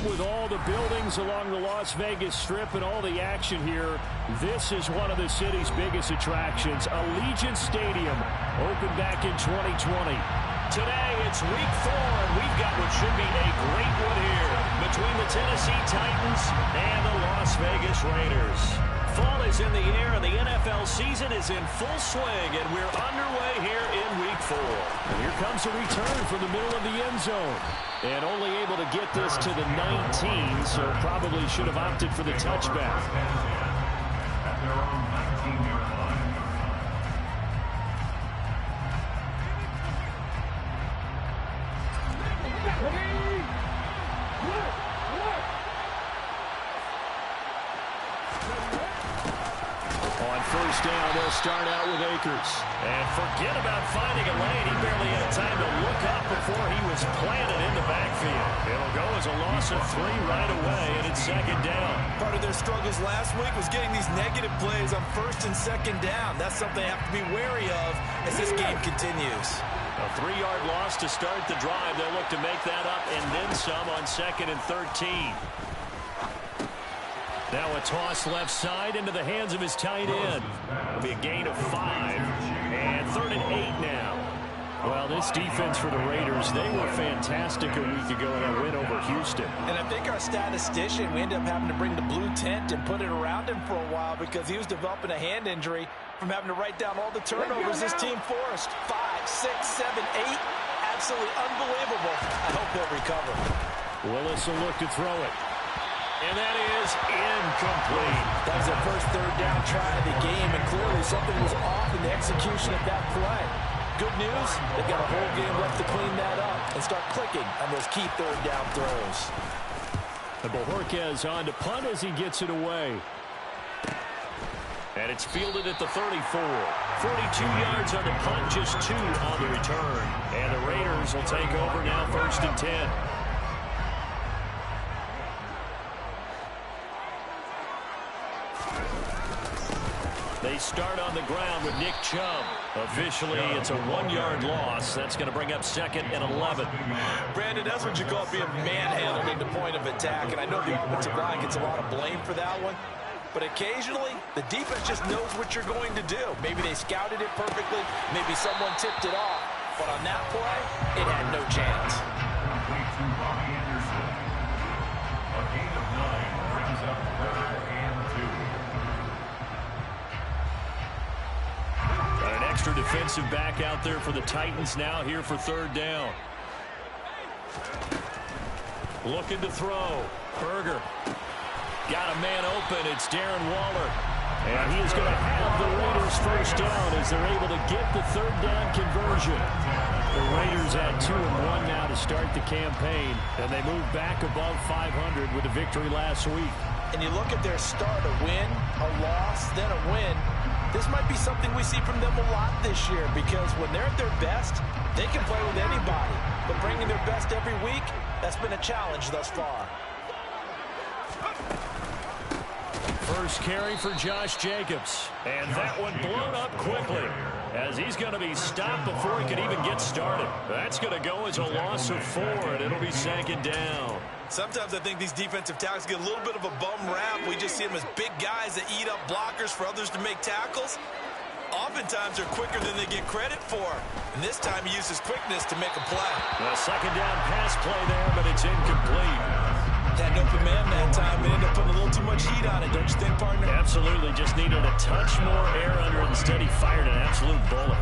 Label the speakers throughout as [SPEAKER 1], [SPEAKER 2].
[SPEAKER 1] with all the buildings along the Las Vegas Strip and all the action here, this is one of the city's biggest attractions. Allegiant Stadium opened back in 2020. Today, it's week 4, and we've got what should be a great one here between the Tennessee Titans and the Las Vegas Raiders. Fall is in the air, and the NFL season is in full swing, and we're underway here in week 4. And here comes a return from the middle of the end zone. And only able to get this to the 19, so probably should have opted for the touchback.
[SPEAKER 2] At their own 19-yard line.
[SPEAKER 1] On first down, they'll start out with Akers. And forget about finding a lane. He barely had time to look up before he was planted in the backfield. It'll go as a loss of 3 right away, and it's second down.
[SPEAKER 3] Part of their struggles last week was getting these negative plays on first and second down. That's something they have to be wary of as this game continues.
[SPEAKER 1] A 3-yard loss to start the drive. They'll look to make that up and then some on second and 13. Now a toss left side into the hands of his tight end. It'll be a gain of 5. And 3rd and 8 now. Well, this defense for the Raiders, they were fantastic a week ago in a win over Houston.
[SPEAKER 3] And I think our statistician, we ended up having to bring the blue tent and put it around him for a while because he was developing a hand injury from having to write down all the turnovers this team forced. 5, 6, 7, 8. Absolutely unbelievable. I hope he'll recover.
[SPEAKER 1] Willis will look to throw it. And that is incomplete.
[SPEAKER 3] That was their first 3rd down try of the game, and clearly something was off in the execution of that play. Good news, they've got a whole game left to clean that up and start clicking on those key 3rd down throws.
[SPEAKER 1] And Bojorquez on to punt as he gets it away. And it's fielded at the 34. 42 yards on the punt, just 2 on the return. And the Raiders will take over now, 1st and 10. They start on the ground with Nick Chubb. Officially, it's a 1-yard loss. That's going to bring up 2nd and 11.
[SPEAKER 3] Brandon, that's what you call being manhandled in the point of attack. And I know the offensive line gets a lot of blame for that one. But occasionally, the defense just knows what you're going to do. Maybe they scouted it perfectly. Maybe someone tipped it off. But on that play, it had no chance.
[SPEAKER 2] Complete to Bobby Anderson. A gain of 9 brings up 3rd and 2.
[SPEAKER 1] Got an extra defensive back out there for the Titans now here for 3rd down. Looking to throw. Berger. Got a man open. It's Darren Waller. And he is going to have the Raiders first down as they're able to get the 3rd down conversion. The Raiders had 2-1 now to start the campaign, and they moved back above 500 with a victory last week.
[SPEAKER 3] And you look at their start, a win, a loss, then a win. This might be something we see from them a lot this year because when they're at their best, they can play with anybody. But bringing their best every week, that's been a challenge thus far.
[SPEAKER 1] First carry for Josh Jacobs. And that one blown up quickly as he's going to be stopped before he can even get started. That's going to go as a loss of 4, and it'll be 2nd down.
[SPEAKER 3] Sometimes I think these defensive tackles get a little bit of a bum rap. We just see them as big guys that eat up blockers for others to make tackles. Oftentimes they're quicker than they get credit for. And this time he uses quickness to make a play.
[SPEAKER 1] A 2nd down pass play there, but it's incomplete.
[SPEAKER 3] Had an open man that time and ended up putting a little too much heat on it, don't you think, partner?
[SPEAKER 1] Absolutely. Just needed a touch more air under it. Instead, he fired an absolute bullet.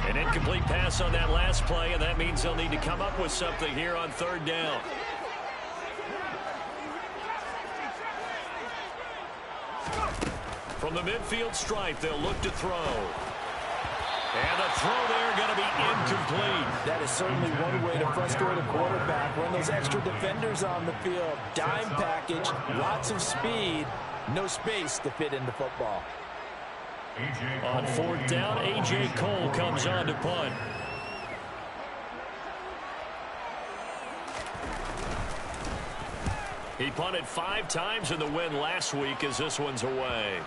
[SPEAKER 1] An incomplete pass on that last play, and that means they'll need to come up with something here on 3rd down. From the midfield stripe, they'll look to throw. And the throw there going to be incomplete.
[SPEAKER 3] That is certainly one way to frustrate a quarterback. Run those extra defenders on the field. Dime package, lots of speed, no space to fit into football.
[SPEAKER 1] On 4th down, A.J. Cole comes on to punt. He punted 5 times in the win last week as this one's away.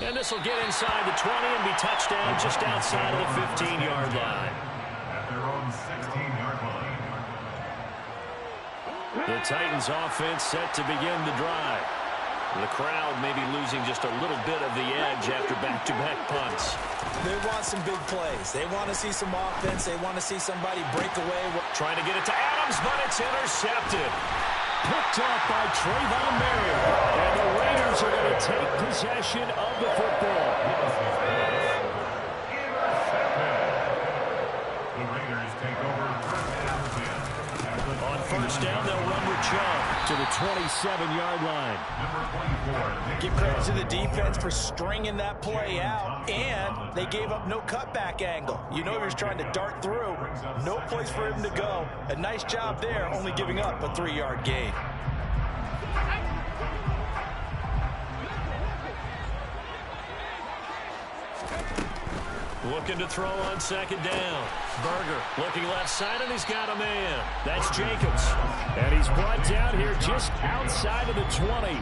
[SPEAKER 1] And this will get inside the 20 and be touchdown just outside of the 15-yard line.
[SPEAKER 2] At their own 16-yard line.
[SPEAKER 1] The Titans offense set to begin the drive. The crowd may be losing just a little bit of the edge after back-to-back punts.
[SPEAKER 3] They want some big plays. They want to see some offense. They want to see somebody break away.
[SPEAKER 1] Trying to get it to Adams, but it's intercepted. Picked off by Trayvon Merritt. And the Raiders are going to take possession of the football.
[SPEAKER 2] The Raiders take over first and 10.
[SPEAKER 1] On first down, they'll run with Chubb to the 27-yard line.
[SPEAKER 3] Give credit to the defense for stringing that play out, and they gave up no cutback angle. You know he was trying to dart through. No place for him to go. A nice job there, only giving up a 3-yard gain.
[SPEAKER 1] Looking to throw on second down. Berger looking left side, and he's got a man. That's Jacobs. And he's brought down here just outside of the 20.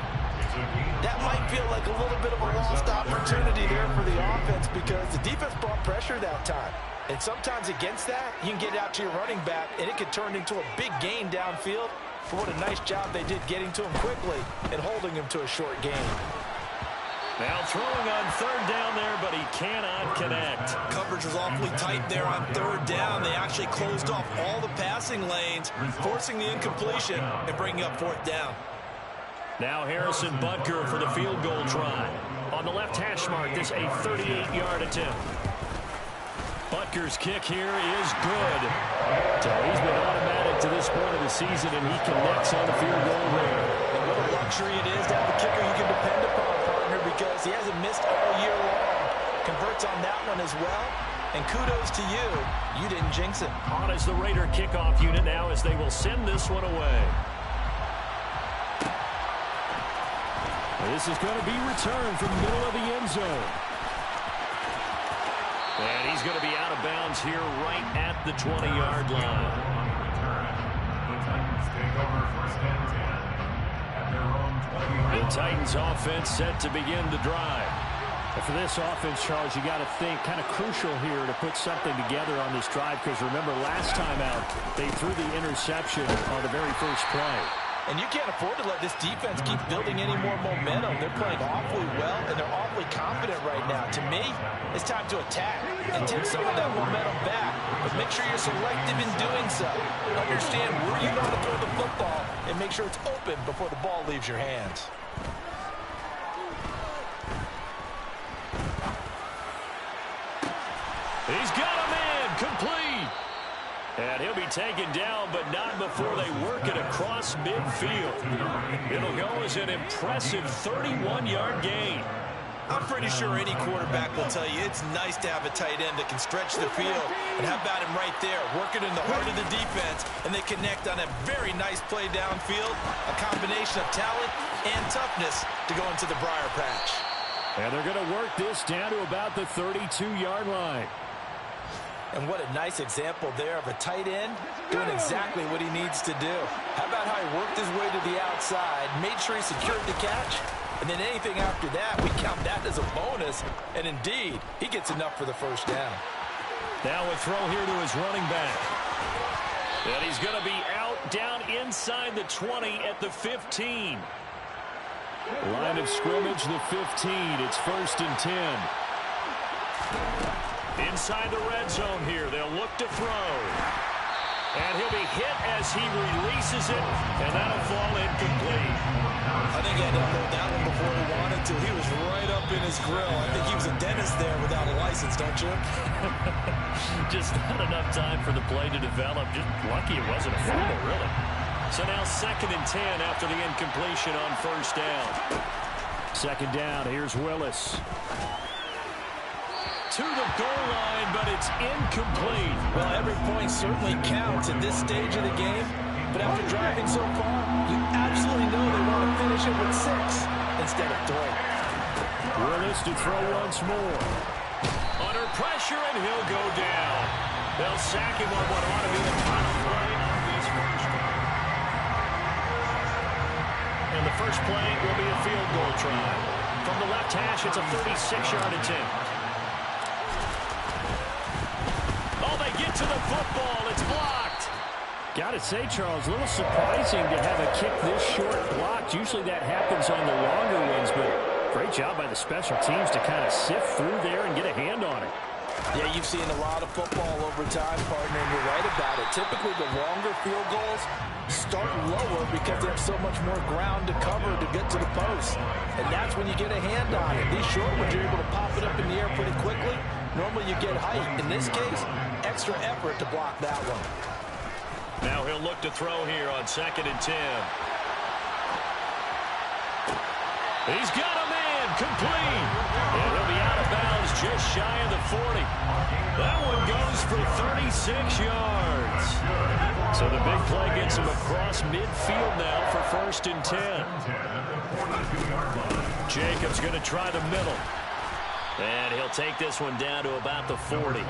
[SPEAKER 3] That might feel like a little bit of a lost opportunity there for the offense because the defense brought pressure that time. And sometimes against that, you can get out to your running back, and it could turn into a big gain downfield. But what a nice job they did getting to him quickly and holding him to a short gain.
[SPEAKER 1] Now throwing on third down there, but he cannot connect.
[SPEAKER 3] Coverage was awfully tight there on third down. They actually closed off all the passing lanes, forcing the incompletion and bringing up fourth down.
[SPEAKER 1] Now Harrison Butker for the field goal try. On the left hash mark, this a 38-yard attempt. Butker's kick here is good. So he's been automatic to this point of the season, and he connects on the field goal there.
[SPEAKER 3] And what a luxury it is to have a kicker you can depend upon, partner, because he hasn't missed all year long. Converts on that one as well. And kudos to you. You didn't jinx it.
[SPEAKER 1] On is the Raider kickoff unit now as they will send this one away. This is going to be returned from the middle of the end zone. And he's going to be out of bounds here right at the 20-yard line. The Titans offense set to begin the drive. And for this offense, Charles, you got to think kind of crucial here to put something together on this drive because remember last time out they threw the interception on the very first play.
[SPEAKER 3] And you can't afford to let this defense keep building any more momentum. They're playing awfully well, and they're awfully confident right now. To me, it's time to attack and take some of that momentum back. But make sure you're selective in doing so. Understand where you want to throw the football and make sure it's open before the ball leaves your hands.
[SPEAKER 1] He's got a man complete. And he'll be taken down, but not before they work it across midfield. It'll go as an impressive 31-yard gain.
[SPEAKER 3] I'm pretty sure any quarterback will tell you it's nice to have a tight end that can stretch the field. And how about him right there, working in the heart of the defense, and they connect on a very nice play downfield, a combination of talent and toughness to go into the briar patch.
[SPEAKER 1] And they're going to work this down to about the 32-yard line.
[SPEAKER 3] And what a nice example there of a tight end doing exactly what he needs to do. How about how he worked his way to the outside, made sure he secured the catch, and then anything after that, we count that as a bonus. And indeed, he gets enough for the first down.
[SPEAKER 1] Now a throw here to his running back. And he's going to be out down inside the 20 at the 15. Line of scrimmage, the 15. It's first and 10. Inside the red zone here, they'll look to throw. And he'll be hit as he releases it, and that'll fall incomplete.
[SPEAKER 3] I think he had to upload that one before he wanted to. He was right up in his grill. I think he was a dentist there without a license, don't you?
[SPEAKER 1] Just not enough time for the play to develop. Just lucky it wasn't a fumble, really. So now second and 10 after the incompletion on first down. Second down, here's Willis. To the goal line, but it's incomplete.
[SPEAKER 3] Well, every point certainly counts at this stage of the game. But after driving so far, you absolutely know they want to finish it with 6 instead of 3.
[SPEAKER 1] Willis to throw once more. Under pressure, and he'll go down. They'll sack him on what ought to be the final play of this first drive. And the first play will be a field goal try. From the left hash, it's a 36-yard attempt. Oh, they get to the football. It's blocked. Got to say, Charles, a little surprising to have a kick this short blocked. Usually that happens on the longer ones, but great job by the special teams to kind of sift through there and get a hand on it.
[SPEAKER 3] Yeah, you've seen a lot of football over time, partner, and you're right about it. Typically, the longer field goals start lower because they have so much more ground to cover to get to the post. And that's when you get a hand on it. These short ones, you're able to pop it up in the air pretty quickly. Normally, you get height. In this case, extra effort to block that one.
[SPEAKER 1] Now he'll look to throw here on 2nd and 10. He's got a man, complete. And he'll be out of bounds just shy of the 40. That one goes for 36 yards. So the big play gets him across midfield now for 1st and 10. Jacobs going to try the middle. And he'll take this one down to about the 40.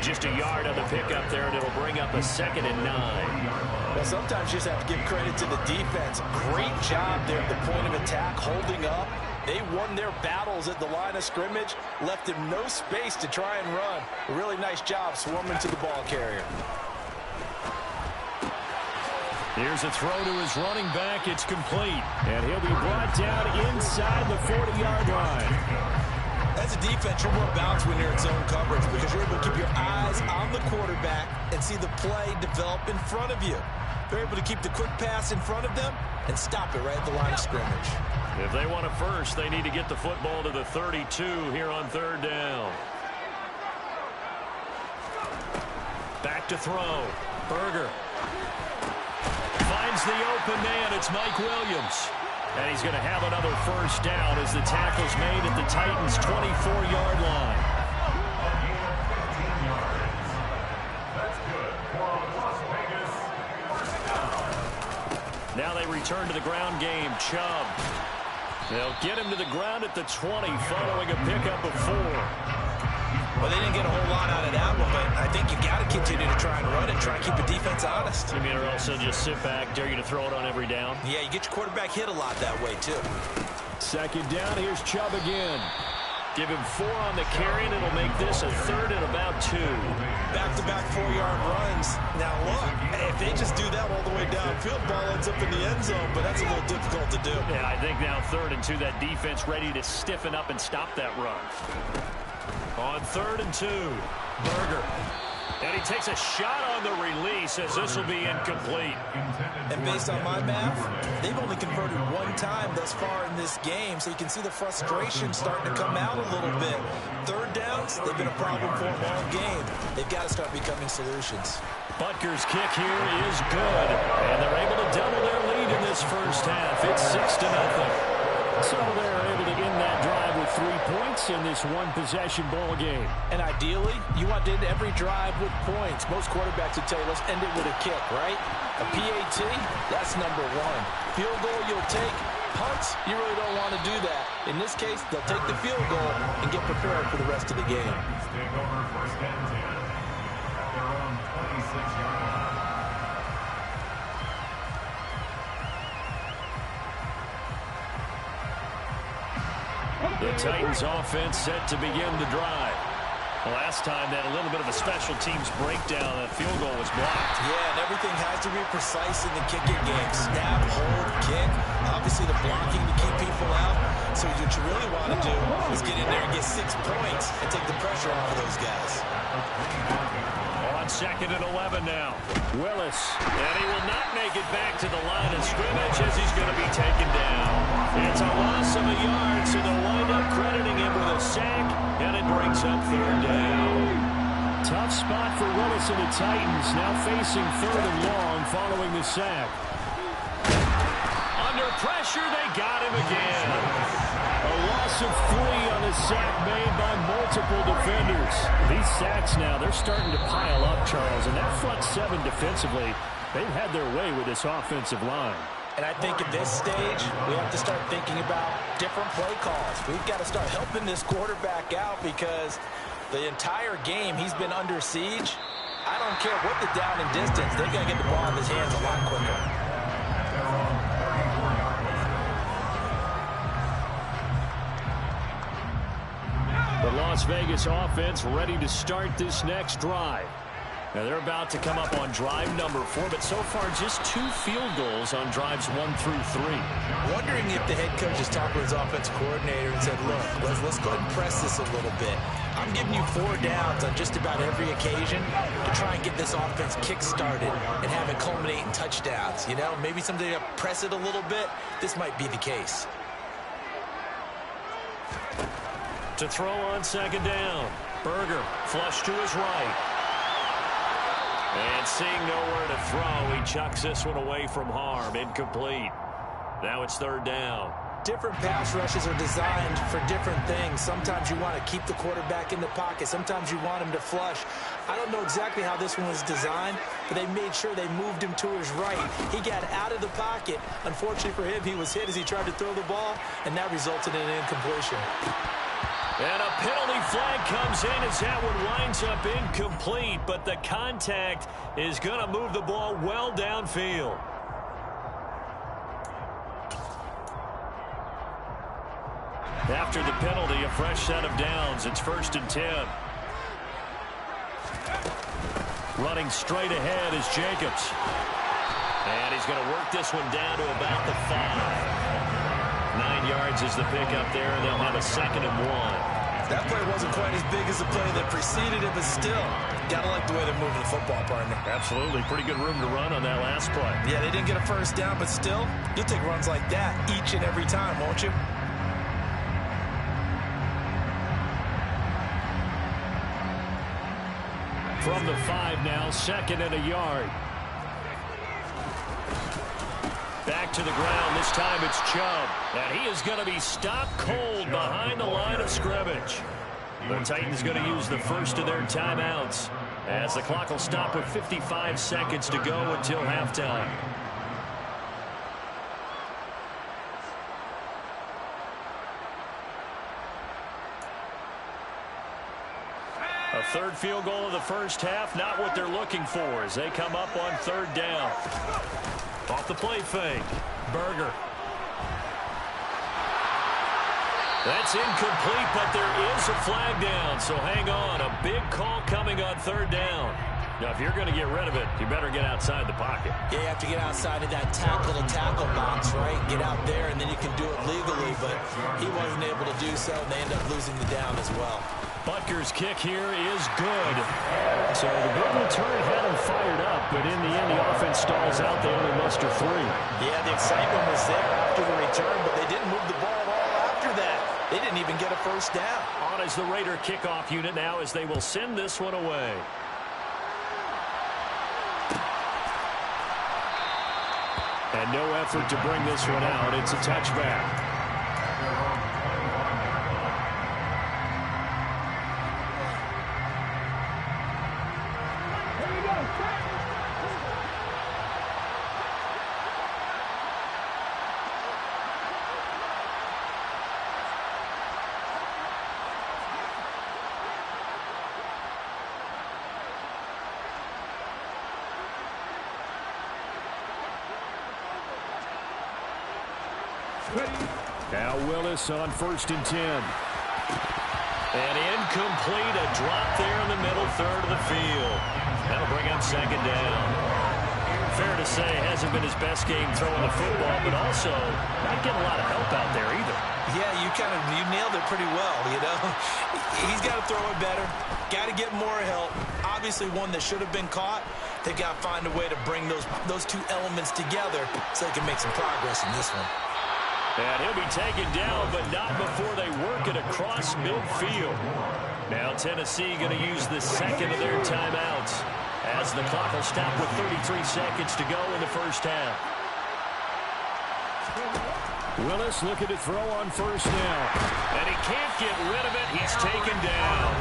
[SPEAKER 1] Just a yard on the pickup there, and it'll bring up a 2nd and 9.
[SPEAKER 3] Well, sometimes you just have to give credit to the defense. Great job there at the point of attack, holding up. They won their battles at the line of scrimmage, left him no space to try and run. A really nice job swarming to the ball carrier.
[SPEAKER 1] Here's a throw to his running back. It's complete. And he'll be brought down inside the 40-yard line.
[SPEAKER 3] As a defense, you're more balanced when you're in zone coverage because you're able to keep your eyes on the quarterback and see the play develop in front of you. They're able to keep the quick pass in front of them and stop it right at the line of scrimmage.
[SPEAKER 1] If they want a first, they need to get the football to the 32 here on 3rd down. Back to throw. Berger finds the open man. It's Mike Williams. And he's going to have another 1st down as the tackle's made at the Titans' 24-yard line. Now they return to the ground game. Chubb. They'll get him to the ground at the 20 following a pickup of 4.
[SPEAKER 3] Well, they didn't get a whole lot out of that one, but I think you got to continue to try and run it, try and keep the defense honest.
[SPEAKER 1] You mean, or else they'll just sit back, dare you to throw it on every down?
[SPEAKER 3] Yeah, you get your quarterback hit a lot that way, too.
[SPEAKER 1] 2nd down, here's Chubb again. Give him 4 on the carry, and it'll make this a 3rd and about 2.
[SPEAKER 3] Back-to-back 4-yard runs. Now, look, if they just do that all the way downfield, ball ends up in the end zone, but that's a little difficult to do.
[SPEAKER 1] Yeah, I think now 3rd and 2, that defense ready to stiffen up and stop that run. On 3rd and 2, Berger. And he takes a shot on the release as this will be incomplete.
[SPEAKER 3] And based on my math, they've only converted 1 time thus far in this game, so you can see the frustration starting to come out a little bit. 3rd downs, they've been a problem for them all game. They've got to start becoming solutions.
[SPEAKER 1] Butker's kick here is good, and they're able to double their lead in this 1st half. It's 6-0. So they're able to end that drive with 3 points in this one-possession ball game.
[SPEAKER 3] And ideally, you want to end every drive with points. Most quarterbacks would tell you, let's end it with a kick, right? A PAT, that's number 1. Field goal you'll take. Punts, you really don't want to do that. In this case, they'll take the field goal and get prepared for the rest of the game.
[SPEAKER 2] Take over 1st and 10 at their own 26-yard line.
[SPEAKER 1] The Titans offense set to begin the drive. Last time they had a little bit of a special teams breakdown. That field goal was blocked.
[SPEAKER 3] Yeah, and everything has to be precise in the kicking game. Snap, hold, kick. Obviously the blocking to keep people out. So what you really want to do is get in there and get 6 points and take the pressure off of those guys.
[SPEAKER 1] On 2nd and 11 now. Willis. And he will not make it back to the line of scrimmage as he's going to be taken down. It's a loss of a yard, so they'll wind up crediting him with a sack, and it brings up 3rd down. Tough spot for Willis and the Titans, now facing 3rd and long following the sack. Under pressure, they got him again. A loss of 3 on the sack made by multiple defenders. These sacks now, they're starting to pile up, Charles, and that front 7 defensively, they've had their way with this offensive line.
[SPEAKER 3] And I think at this stage, we have to start thinking about different play calls. We've got to start helping this quarterback out because the entire game he's been under siege. I don't care what the down and distance. They've got to get the ball in his hands a lot quicker.
[SPEAKER 1] The Las Vegas offense ready to start this next drive. Now they're about to come up on drive number 4, but so far just 2 field goals on drives 1 through 3.
[SPEAKER 3] Wondering if the head coach is talking with his offensive coordinator and said, look, let's go ahead and press this a little bit. I'm giving you 4 downs on just about every occasion to try and get this offense kick-started and have it culminate in touchdowns. You know, maybe someday to press it a little bit. This might be the case.
[SPEAKER 1] To throw on second down. Berger flush to his right. And seeing nowhere to throw, he chucks this one away from harm. Incomplete. Now it's third down.
[SPEAKER 3] Different pass rushes are designed for different things. Sometimes you want to keep the quarterback in the pocket. Sometimes you want him to flush. I don't know exactly how this one was designed, but they made sure they moved him to his right. He got out of the pocket. Unfortunately for him, he was hit as he tried to throw the ball, and that resulted in an incompletion.
[SPEAKER 1] And a penalty flag comes in as that one winds up incomplete, but the contact is going to move the ball well downfield. After the penalty, a fresh set of downs. It's 1st and 10. Running straight ahead is Jacobs. And he's going to work this one down to about the 5. 9 yards is the pickup there, and they'll have a 2nd and 1.
[SPEAKER 3] That play wasn't quite as big as the play that preceded it, but still, gotta like the way they're moving the football, partner.
[SPEAKER 1] Absolutely. Pretty good room to run on that last play.
[SPEAKER 3] Yeah, they didn't get a first down, but still, you'll take runs like that each and every time, won't you?
[SPEAKER 1] From the 5 now, 2nd and a yard. Back to the ground. This time it's Chubb. And he is going to be stopped cold behind the line of scrimmage. The Titans going to use the first of their timeouts as the clock will stop with 55 seconds to go until halftime. A third field goal of the first half, not what they're looking for as they come up on 3rd down. Off the play fake. Berger. That's incomplete, but there is a flag down, so hang on. A big call coming on 3rd down. Now, if you're going to get rid of it, you better get outside the pocket.
[SPEAKER 3] Yeah, you have to get outside of that tackle-to-tackle box, right? Get out there, and then you can do it legally, but he wasn't able to do so, and they end up losing the down as well.
[SPEAKER 1] Butker's kick here is good. So the big return had him fired up, but in the end, the offense stalls out. They only muster 3.
[SPEAKER 3] Yeah, the excitement was there after the return, but they didn't move the ball at all after that. They didn't even get a first down.
[SPEAKER 1] On is the Raider kickoff unit now as they will send this one away. And no effort to bring this one out. It's a touchback. Now Willis on 1st and 10. And incomplete, a drop there in the middle third of the field. That'll bring up 2nd down. Fair to say, hasn't been his best game throwing the football, but also not getting a lot of help out there either.
[SPEAKER 3] Yeah, you nailed it pretty well, you know. He's got to throw it better. Got to get more help. Obviously one that should have been caught. They've got to find a way to bring those 2 elements together so they can make some progress in this one.
[SPEAKER 1] And he'll be taken down, but not before they work it across midfield. Now Tennessee going to use the 2nd of their timeouts as the clock will stop with 33 seconds to go in the first half. Willis looking to throw on 1st down. And he can't get rid of it. He's taken down.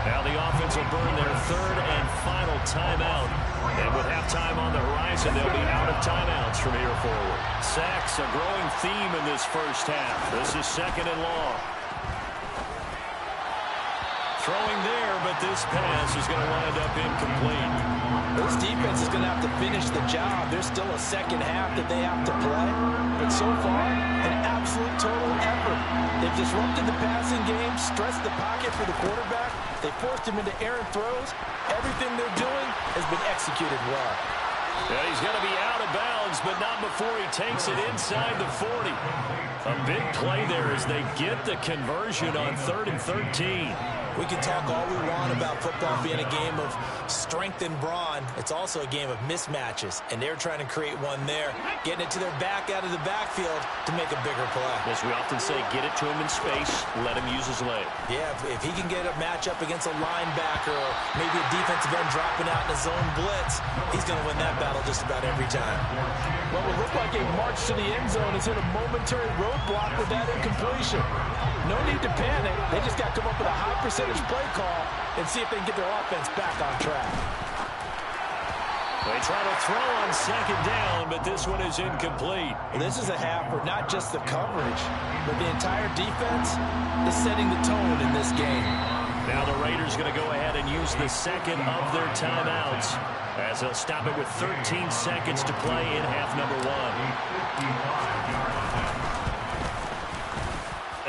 [SPEAKER 1] Now the offense will burn their 3rd and final timeout. And with halftime on the horizon, they'll be out of timeouts from here forward. Sacks, a growing theme in this first half. This is 2nd and long. Throwing there, but this pass is going to wind up incomplete.
[SPEAKER 3] This defense is going to have to finish the job. There's still a second half that they have to play. But so far, an absolute total effort. They've disrupted the passing game, stressed the pocket for the quarterback. They forced him into errant throws. Everything they're doing has been executed well.
[SPEAKER 1] And he's going to be out of bounds, but not before he takes it inside the 40. A big play there as they get the conversion on 3rd and 13.
[SPEAKER 3] We can talk all we want about football being a game of strength and brawn. It's also a game of mismatches, and they're trying to create one there, getting it to their back out of the backfield to make a bigger play.
[SPEAKER 1] As we often say, get it to him in space, let him use his leg.
[SPEAKER 3] Yeah, if he can get a matchup against a linebacker or maybe a defensive end dropping out in a zone blitz, he's going to win that battle just about every time. What would look like a march to the end zone is hit a momentary roadblock with that incompletion. No need to panic. They just got to come up with a high percentage play call and see if they can get their offense back on track.
[SPEAKER 1] They try to throw on 2nd down, but this one is incomplete.
[SPEAKER 3] Well, this is a half where not just the coverage, but the entire defense is setting the tone in this game.
[SPEAKER 1] Now the Raiders going to go ahead and use the second of their timeouts as they'll stop it with 13 seconds to play in half number 1.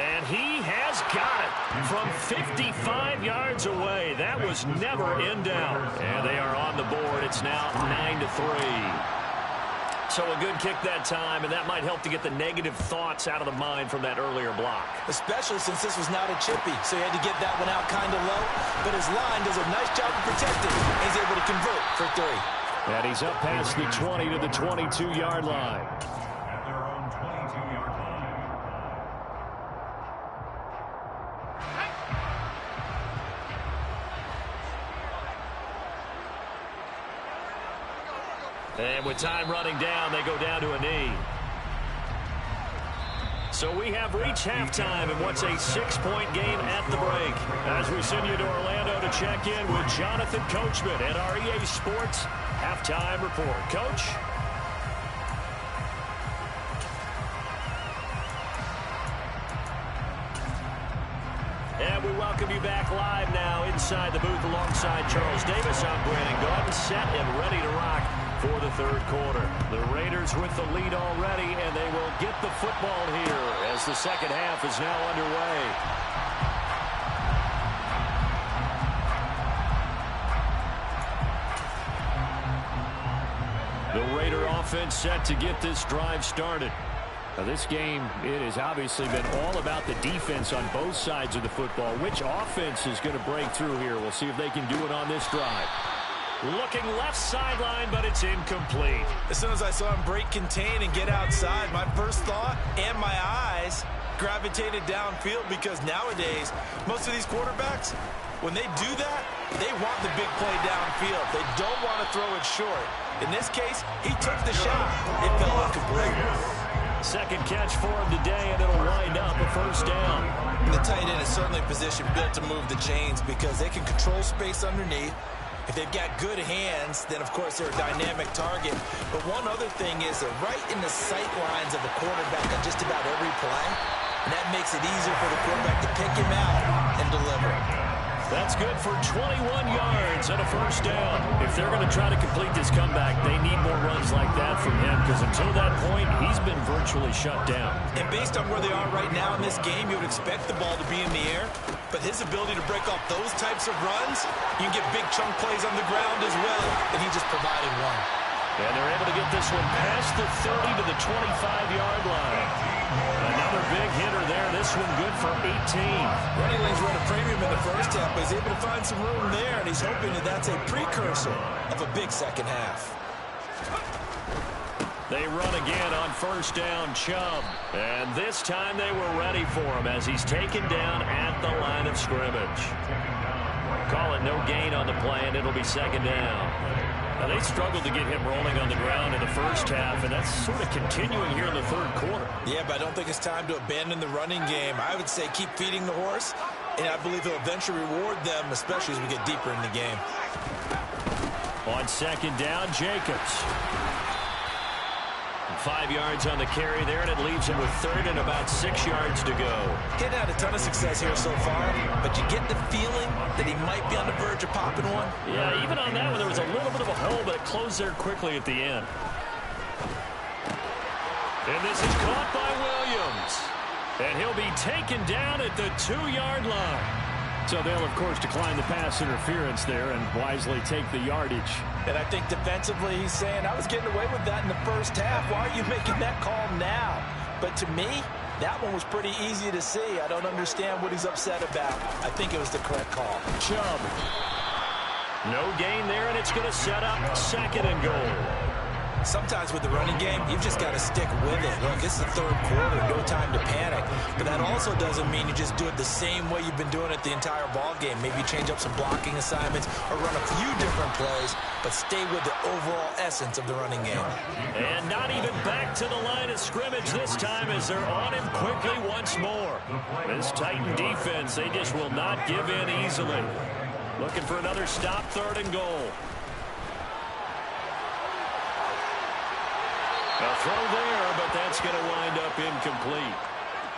[SPEAKER 1] And he has got it from 55 yards away. That was never in doubt. And they are on the board. It's now 9-3. So a good kick that time, and that might help to get the negative thoughts out of the mind from that earlier block.
[SPEAKER 3] Especially since this was not a chippy, so he had to get that one out kind of low. But his line does a nice job of protecting. He's able to convert for 3.
[SPEAKER 1] And he's up past the 20 to the 22-yard line.
[SPEAKER 2] At their own 22-yard line.
[SPEAKER 1] And with time running down, they go down to a knee. So we have reached halftime in what's a 6-point game at the break. As we send you to Orlando to check in with Jonathan Coachman at our EA Sports Halftime Report. Coach? And we welcome you back live now inside the booth alongside Charles Davis. I'm Brandon Gaudin, set and ready to rock for the 3rd quarter. The Raiders with the lead already, and they will get the football here as the second half is now underway. The Raider offense set to get this drive started. Now this game, it has obviously been all about the defense on both sides of the football. Which offense is going to break through here? We'll see if they can do it on this drive. Looking left sideline, but it's incomplete.
[SPEAKER 3] As soon as I saw him break contain and get outside, my first thought and my eyes gravitated downfield, because nowadays, most of these quarterbacks, when they do that, they want the big play downfield. They don't want to throw it short. In this case, he took the shot. It fell incomplete.
[SPEAKER 1] Second catch for him today, and it'll wind up a 1st down.
[SPEAKER 3] The tight end is certainly a position built to move the chains because they can control space underneath. If they've got good hands, then, of course, they're a dynamic target. But one other thing is they're right in the sight lines of the quarterback on just about every play, and that makes it easier for the quarterback to pick him out and deliver.
[SPEAKER 1] That's good for 21 yards and a 1st down. If they're going to try to complete this comeback, they need more runs like that from him, because until that point, he's been virtually shut down.
[SPEAKER 3] And based on where they are right now in this game, you would expect the ball to be in the air. But his ability to break off those types of runs, you can get big chunk plays on the ground as well, and he just provided one.
[SPEAKER 1] And they're able to get this one past the 30 to the 25-yard line. Another big hitter there. This one good for 18.
[SPEAKER 3] Running lanes run a premium in the first half, but he's able to find some room there, and he's hoping that that's a precursor of a big second half.
[SPEAKER 1] They run again on 1st down, Chubb. And this time they were ready for him as he's taken down at the line of scrimmage. Call it no gain on the play, and it'll be 2nd down. Now, they struggled to get him rolling on the ground in the first half, and that's sort of continuing here in the 3rd quarter.
[SPEAKER 3] Yeah, but I don't think it's time to abandon the running game. I would say keep feeding the horse, and I believe he'll eventually reward them, especially as we get deeper in the game.
[SPEAKER 1] On 2nd down, Jacobs. 5 yards on the carry there, and it leaves him with third and about 6 yards to go.
[SPEAKER 3] He hadn't had a ton of success here so far, but you get the feeling that he might be on the verge of popping one.
[SPEAKER 1] Yeah, even on that one, there was a little bit of a hole, but it closed there quickly at the end. And this is caught by Williams. And he'll be taken down at the 2-yard line. So they'll, of course, decline the pass interference there and wisely take the yardage.
[SPEAKER 3] And I think defensively he's saying, I was getting away with that in the first half. Why are you making that call now? But to me, that one was pretty easy to see. I don't understand what he's upset about. I think it was the correct call.
[SPEAKER 1] Chubb. No gain there, and it's going to set up 2nd and goal.
[SPEAKER 3] Sometimes with the running game, you've just got to stick with it. Look, it's the third quarter, no time to panic. But that also doesn't mean you just do it the same way you've been doing it the entire ball game. Maybe change up some blocking assignments or run a few different plays, but stay with the overall essence of the running game.
[SPEAKER 1] And not even back to the line of scrimmage this time as they're on him quickly once more. This Titan defense, they just will not give in easily. Looking for another stop, 3rd and goal. A throw there, but that's going to wind up incomplete.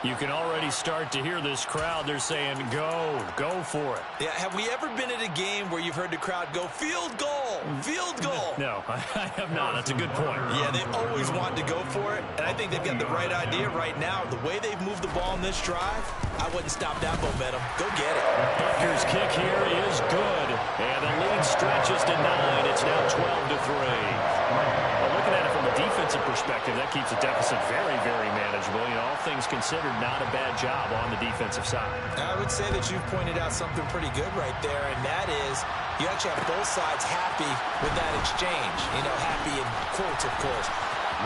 [SPEAKER 1] You can already start to hear this crowd. They're saying, go for it.
[SPEAKER 3] Yeah, have we ever been at a game where you've heard the crowd go, field goal, field goal?
[SPEAKER 1] No, I have not. That's a good point.
[SPEAKER 3] Yeah, they always want to go for it, and I think they've got the right idea right now. The way they've moved the ball in this drive, I wouldn't stop that momentum. Go get it.
[SPEAKER 1] Butker's kick here is good, and the lead stretches to 9. It's now 12-3. Looking at it from a defensive perspective, that keeps the deficit very, very manageable. You know, all things considered, not a bad job on the defensive side.
[SPEAKER 3] I would say that you've pointed out something pretty good right there, and that is you actually have both sides happy with that exchange. You know, happy in quotes, of course.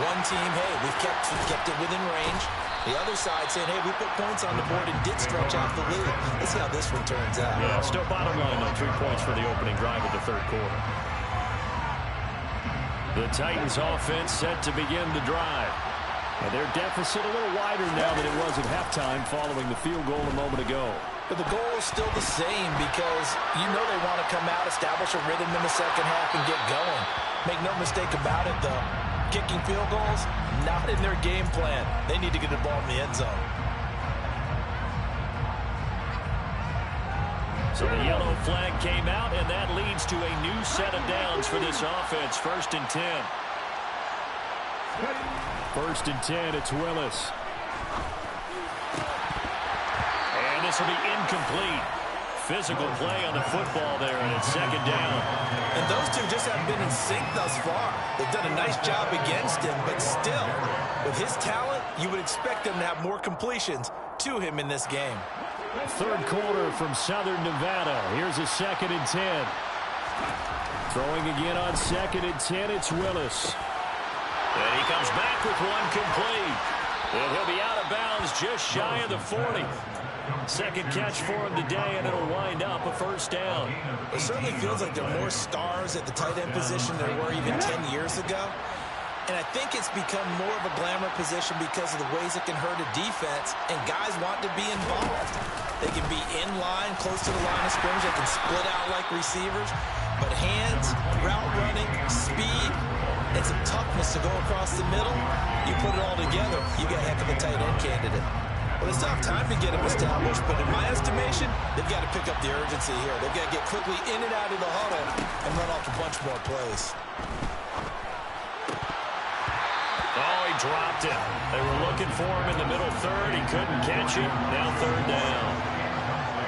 [SPEAKER 3] One team, hey, we've kept it within range. The other side saying, hey, we put points on the board and did stretch out the lead. Let's see how this one turns out.
[SPEAKER 1] Yeah, still bottom line, though, 3 points for the opening drive of the 3rd quarter. The Titans offense set to begin the drive. Now their deficit a little wider now than it was at halftime following the field goal a moment ago.
[SPEAKER 3] But the goal is still the same because you know they want to come out, establish a rhythm in the second half, and get going. Make no mistake about it, though. Kicking field goals, not in their game plan. They need to get the ball in the end zone.
[SPEAKER 1] So the yellow flag came out, and that leads to a new set of downs for this offense. 1st and 10. 1st and 10, it's Willis. And this will be incomplete. Physical play on the football there, and it's 2nd down.
[SPEAKER 3] And those two just haven't been in sync thus far. They've done a nice job against him, but still, with his talent, you would expect them to have more completions to him in this game.
[SPEAKER 1] 3rd quarter from Southern Nevada. Here's a 2nd and 10. Throwing again on 2nd and 10, it's Willis. And he comes back with one complete. And he'll be out of bounds just shy of the 40. 2nd catch for him today, and it'll wind up a 1st down.
[SPEAKER 3] It certainly feels like there are more stars at the tight end position than there were even 10 years ago. And I think it's become more of a glamour position because of the ways it can hurt a defense, and guys want to be involved. They can be in line, close to the line of scrimmage. They can split out like receivers. But hands, route running, speed, and some toughness to go across the middle, you put it all together, you got a heck of a tight end candidate. Well, they still have time to get him established, but in my estimation, they've got to pick up the urgency here. They've got to get quickly in and out of the huddle and run off a bunch more plays.
[SPEAKER 1] Oh, he dropped it. They were looking for him in the middle 3rd. He couldn't catch it. Now 3rd down.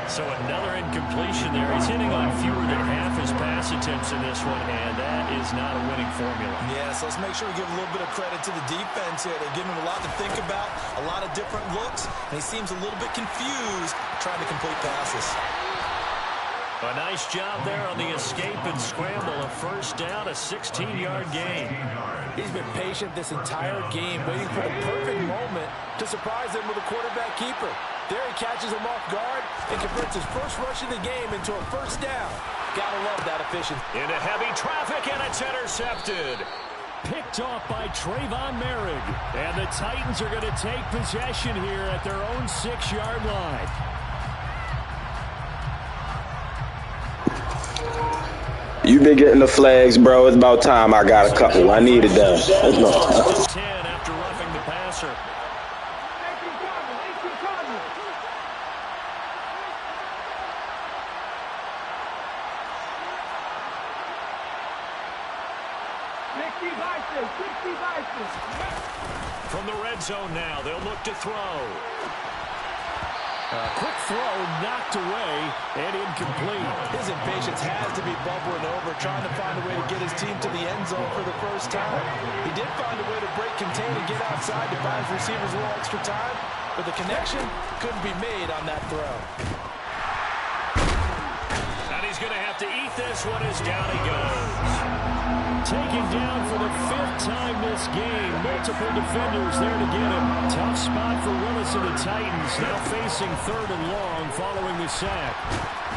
[SPEAKER 1] So another incompletion there. He's hitting on fewer than half his pass attempts in this one, and that is not a winning formula.
[SPEAKER 3] Yeah, so let's make sure we give a little bit of credit to the defense here. They're giving him a lot to think about, a lot of different looks, and he seems a little bit confused trying to complete passes.
[SPEAKER 1] A nice job there on the escape and scramble. A 1st down, a 16-yard gain.
[SPEAKER 4] He's been patient this entire game, waiting for the perfect moment to surprise them with a quarterback keeper. There he catches him off guard and converts his first rush of the game into a 1st down. Gotta love that efficiency.
[SPEAKER 1] Into heavy traffic, and it's intercepted. Picked off by Trayvon Merrick. And the Titans are going to take possession here at their own 6-yard line.
[SPEAKER 5] You've been getting the flags, bro. It's about time I got a couple. I needed them. Let's go.
[SPEAKER 1] 10 passer. From the red zone now, they'll look to throw. Quick throw knocked away and incomplete.
[SPEAKER 4] His impatience has to be bubbling over, trying to find a way to get his team to the end zone for the first time. He did find a way to break contain and get outside to buy his receivers a little extra time, but the connection couldn't be made on that throw.
[SPEAKER 1] And he's going to have to eat this one as down he goes. Taken down for the 5th time this game. Multiple defenders there to get him. Tough spot for Willis and the Titans. Now facing 3rd and long following the sack.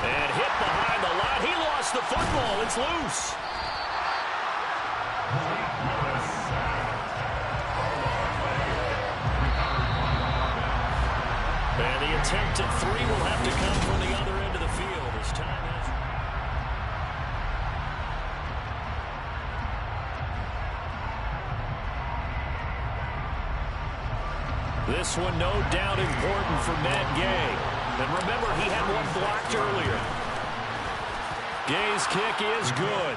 [SPEAKER 1] And hit behind the line. He lost the football. It's loose. And the attempt at 3 will have to come from the other end of the field as time has... This one, no doubt, important for Matt Gay. And remember, he had one blocked earlier. Gay's kick is good.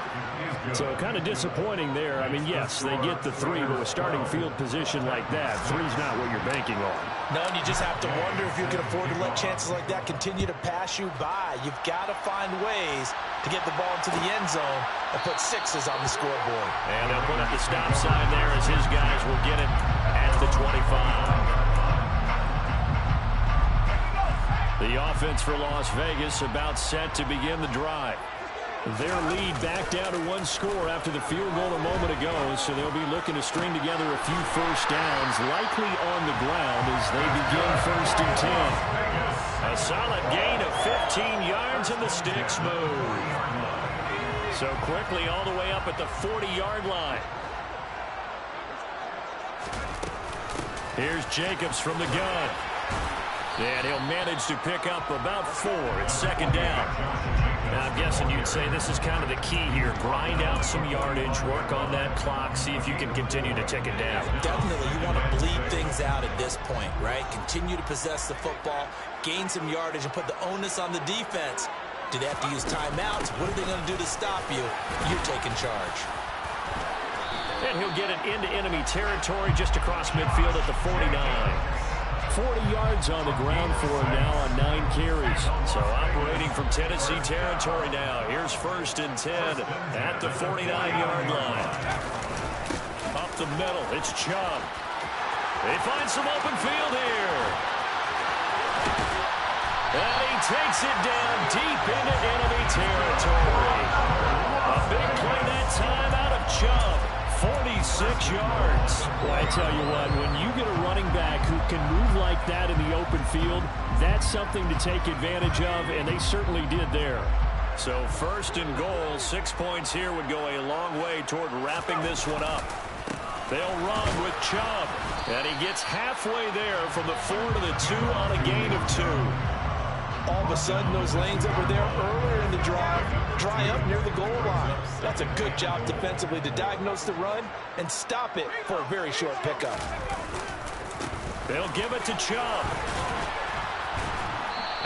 [SPEAKER 1] So kind of disappointing there. I mean, yes, they get the 3, but with starting field position like that, 3's not what you're banking on.
[SPEAKER 4] No, and you just have to wonder if you can afford to let chances like that continue to pass you by. You've got to find ways to get the ball into the end zone and put 6s on the scoreboard.
[SPEAKER 1] And they'll put up the stop sign there as his guys will get it at the 25. The offense for Las Vegas about set to begin the drive. Their lead back down to 1 score after the field goal a moment ago, so they'll be looking to string together a few first downs, likely on the ground as they begin 1st and 10. A solid gain of 15 yards and the sticks move. So quickly all the way up at the 40-yard line. Here's Jacobs from the gun. And he'll manage to pick up about 4. It's 2nd down. Now, I'm guessing you'd say this is kind of the key here. Grind out some yardage, work on that clock, see if you can continue to tick it down.
[SPEAKER 4] Definitely, you want to bleed things out at this point, right? Continue to possess the football, gain some yardage, and put the onus on the defense. Do they have to use timeouts? What are they going to do to stop you? You're taking charge.
[SPEAKER 1] And he'll get it into enemy territory just across midfield at the 49. 40 yards on the ground for him now on 9 carries. So operating from Tennessee territory now. Here's 1st and 10 at the 49-yard line. Up the middle, it's Chubb. They find some open field here. And he takes it down deep into enemy territory. A big play that time out of Chubb. 46 yards. Well, I tell you what, when you get a running back who can move like that in the open field, that's something to take advantage of, and they certainly did there. So 1st and goal, 6 points here would go a long way toward wrapping this one up. They'll run with Chubb, and he gets halfway there from the 4 to the 2 on a gain of 2.
[SPEAKER 4] All of a sudden, those lanes that were there earlier in the drive dry up near the goal line. That's a good job defensively to diagnose the run and stop it for a very short pickup.
[SPEAKER 1] They'll give it to Chubb.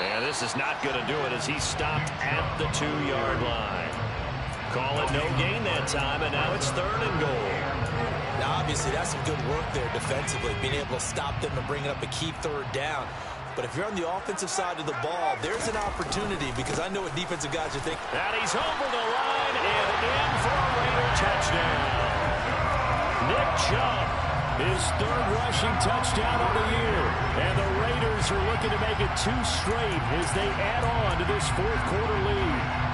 [SPEAKER 1] And this is not going to do it as he stopped at the 2-yard line. Call it no gain that time, and now it's 3rd and goal.
[SPEAKER 4] Now, obviously, that's some good work there defensively, being able to stop them and bring up a key 3rd down. But if you're on the offensive side of the ball, there's an opportunity because I know what defensive guys are thinking.
[SPEAKER 1] And he's over the line and in for a Raider touchdown. Nick Chubb, his 3rd rushing touchdown of the year. And the Raiders are looking to make it 2 straight as they add on to this 4th quarter lead.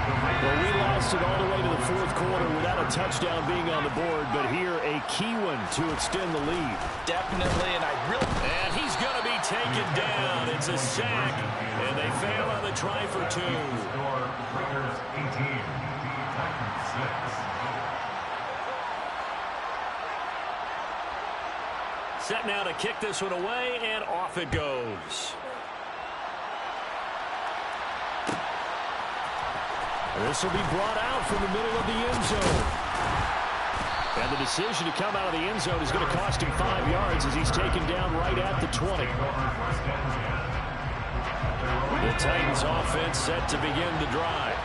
[SPEAKER 1] Well, we lost it all the way to the 4th quarter without a touchdown being on the board, but here a key one to extend the lead.
[SPEAKER 4] Definitely, and
[SPEAKER 1] he's going to be taken down. It's a sack, and they fail on the try for 2.
[SPEAKER 2] Raiders 18, Titans 6.
[SPEAKER 1] Set now to kick this one away, and off it goes. This will be brought out from the middle of the end zone. And the decision to come out of the end zone is going to cost him 5 yards as he's taken down right at the 20. The Titans offense set to begin the drive.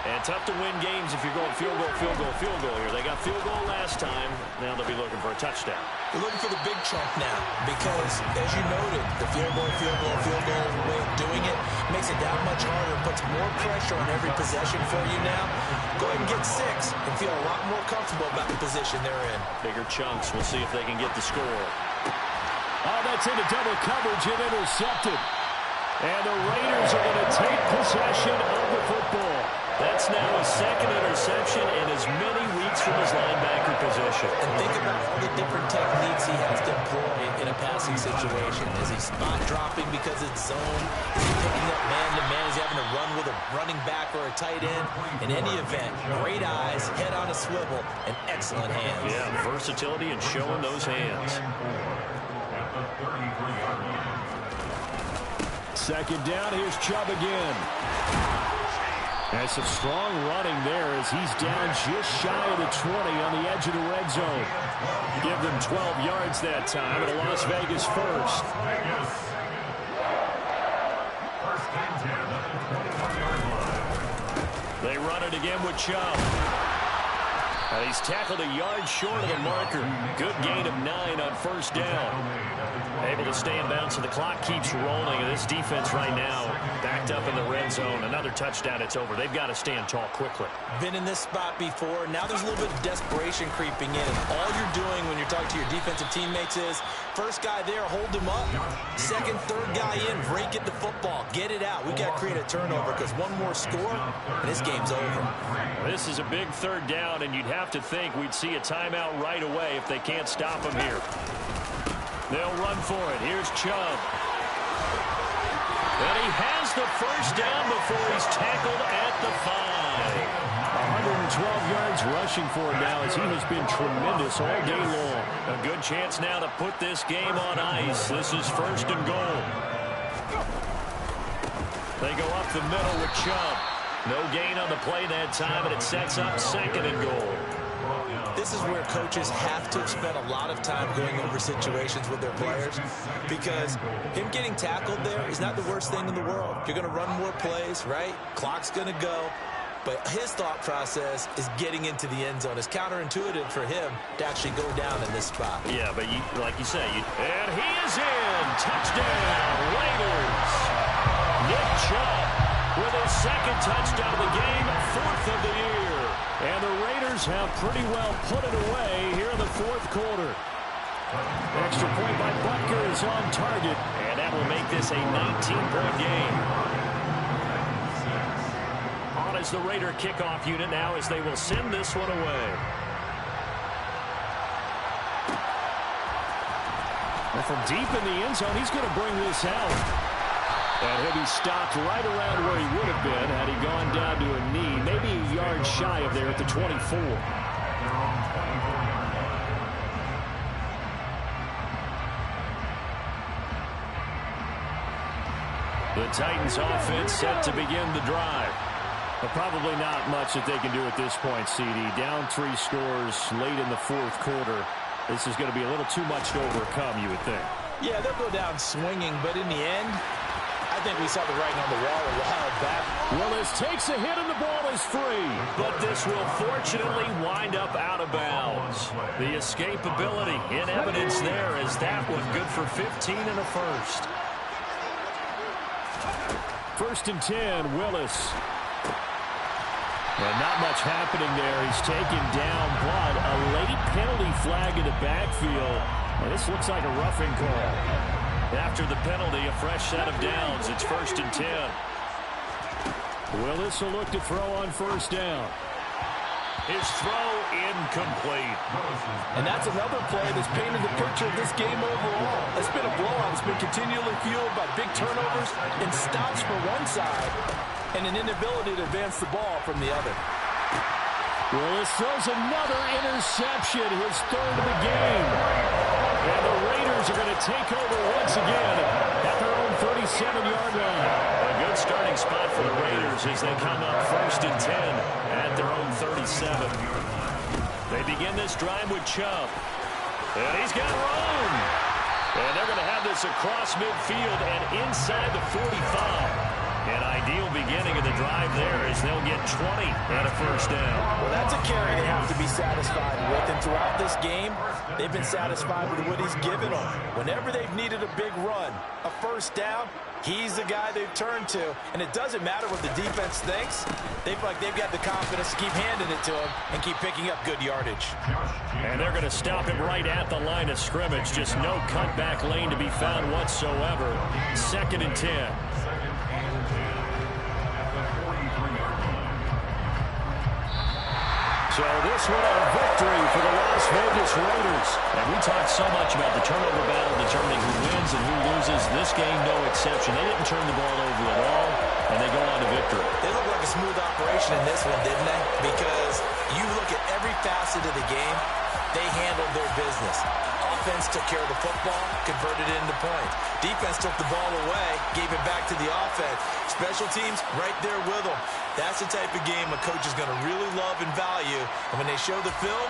[SPEAKER 1] And tough to win games if you're going field goal, field goal, field goal here. They got field goal last time. Now they'll be looking for a touchdown.
[SPEAKER 4] They're looking for the big chunk now because, as you noted, the field goal way of doing it makes it that much harder, puts more pressure on every possession for you now. Go ahead and get 6 and feel a lot more comfortable about the position they're in.
[SPEAKER 1] Bigger chunks. We'll see if they can get the score. Oh, that's into double coverage and intercepted. And the Raiders are going to take possession of the football. That's now his second interception in as many weeks from his linebacker position.
[SPEAKER 4] And think about all the different techniques he has to employ in a passing situation. Is he spot dropping because it's zone? Is he picking up man-to-man? Is he having to run with a running back or a tight end? In any event, great eyes, head on a swivel, and excellent hands.
[SPEAKER 1] Yeah, versatility and showing those hands. Second down, here's Chubb again. That's some strong running there as he's down just shy of the 20 on the edge of the red zone. Give them 12 yards that time, and a Las Vegas first. They run it again with Chubb. And he's tackled a yard short of the marker. Good gain of 9 on first down. Able to stay in bounds, so the clock keeps rolling. And this defense right now backed up in the red zone. Another touchdown, it's over. They've got to stand tall quickly.
[SPEAKER 4] Been in this spot before. Now there's a little bit of desperation creeping in. And all you're doing when you're talking to your defensive teammates is, first guy there, hold him up. Second, third guy in, break it the football. Get it out. We've got to create a turnover because one more score, and this game's over.
[SPEAKER 1] This is a big third down, and you'd have to think we'd see a timeout right away if they can't stop him here. They'll run for it. Here's Chubb. And he has the first down before he's tackled at the 5. 112 yards rushing for him now as he has been tremendous all day long. A good chance now to put this game on ice. This is first and goal. They go up the middle with Chubb. No gain on the play that time, and it sets up second and goal.
[SPEAKER 4] This is where coaches have to spend a lot of time going over situations with their players because him getting tackled there is not the worst thing in the world. You're going to run more plays, right? Clock's going to go. But his thought process is getting into the end zone. It's counterintuitive for him to actually go down in this spot.
[SPEAKER 1] Yeah, but like you say, and he is in. Touchdown, Raiders. Nick Chubb with his second touchdown of the game, 4th of the year. And the Raiders have pretty well put it away here in the 4th quarter. Extra point by Butker is on target, and that will make this a 19-point game. On is the Raider kickoff unit now as they will send this one away. And from deep in the end zone, he's going to bring this out. And he'll be stopped right around where he would have been had he gone down to a knee, maybe a yard shy of there at the 24. The Titans offense set to begin the drive. But probably not much that they can do at this point, CD. Down 3 scores late in the 4th quarter. This is going to be a little too much to overcome, you would think.
[SPEAKER 4] Yeah, they'll go down swinging, but in the end, I think we saw the writing on the wall a while back.
[SPEAKER 1] Willis takes a hit and the ball is free. But this will fortunately wind up out of bounds. The escapability in evidence there as that one good for 15 and a first. 1st and 10, Willis. And not much happening there. He's taken down, but a late penalty flag in the backfield. And this looks like a roughing call. After the penalty, a fresh set of downs. It's 1st and 10. Willis will look to throw on 1st down. His throw incomplete.
[SPEAKER 4] And that's another play that's painted the picture of this game overall. It's been a blowout. It's been continually fueled by big turnovers and stops for one side and an inability to advance the ball from the other.
[SPEAKER 1] Willis throws another interception, his 3rd of the game. And the Raiders are going to take over once again at their own 37-yard line. A good starting spot for the Raiders as they come up 1st and 10 at their own 37. They begin this drive with Chubb. And he's got room. And they're going to have this across midfield and inside the 45. An ideal beginning of the drive there as they'll get 20 and a first down.
[SPEAKER 4] Well, that's a carry they have to be satisfied with. And throughout this game, they've been satisfied with what he's given them. Whenever they've needed a big run, a first down, he's the guy they've turned to. And it doesn't matter what the defense thinks. They feel like they've got the confidence to keep handing it to him and keep picking up good yardage.
[SPEAKER 1] And they're going to stop him right at the line of scrimmage. Just no cutback lane to be found whatsoever. 2nd and 10. So this one a victory for the Las Vegas Raiders. And we talked so much about the turnover battle determining who wins and who loses. This game, no exception. They didn't turn the ball over at all, and they go on to victory.
[SPEAKER 3] They look like a smooth operation in this one, didn't they? Because you look at every facet of the game, they handled their business. Offense took care of the football, converted it into points. Defense took the ball away, gave it back to the offense. Special teams right there with them. That's the type of game a coach is going to really love and value. And when they show the film,